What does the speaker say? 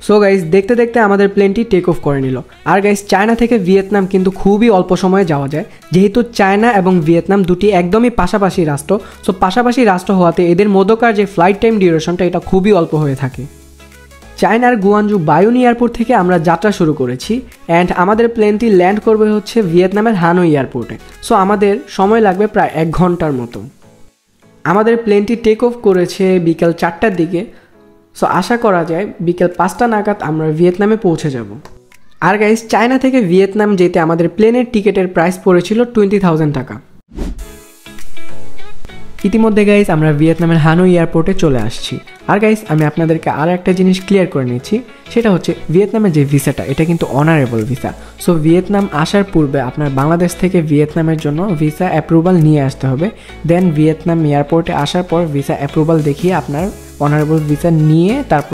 So guys দেখতে দেখতে আমাদের প্লেনটি টেক অফ করে নিল। আর গাইস চায়না থেকে ভিয়েতনাম কিন্তু খুবই অল্প সময়ে যাওয়া যায়, যেহেতু চায়না এবং ভিয়েতনাম দুটি একদমই পাশাপাশি রাষ্ট্র। সো পাশাপাশি রাষ্ট্র হওয়াতে এদের মধ্যকার যে ফ্লাইট টাইম ডিউরেশনটা এটা খুবই অল্প হয়ে থাকে। চায়নার গুয়ানজু বায়ুন এয়ারপোর্ট থেকে আমরা যাত্রা শুরু করেছি অ্যান্ড আমাদের প্লেনটি ল্যান্ড করবে হচ্ছে ভিয়েতনামের হানোই এয়ারপোর্টে। সো আমাদের সময় লাগবে প্রায় 1 ঘন্টার মতো। আমাদের প্লেনটি টেক অফ করেছে বিকেল 4টার দিকে। সো আশা করা যায় বিকেল 5টা নাগাদ আমরা ভিয়েতনামে পৌঁছে যাব। আর গাইস চায়না থেকে ভিয়েতনাম যেতে আমাদের প্লেনের টিকিটের প্রাইস পড়েছিল 20,000 টাকা। ইতিমধ্যে গাইস আমরা ভিয়েতনামের হানোই এয়ারপোর্টে চলে আসছি। আর গাইস আমি আপনাদেরকে আর একটা জিনিস ক্লিয়ার করে নিচ্ছি, সেটা হচ্ছে ভিয়েতনামের যে ভিসাটা এটা কিন্তু অনারেবল ভিসা। সো ভিয়েতনাম আসার পূর্বে আপনার বাংলাদেশ থেকে ভিয়েতনামের জন্য ভিসা অ্যাপ্রুভাল নিয়ে আসতে হবে। দেন ভিয়েতনাম এয়ারপোর্টে আসার পর ভিসা অ্যাপ্রুভাল দেখিয়ে আপনার অনারেবল ভিসা নিয়ে তারপর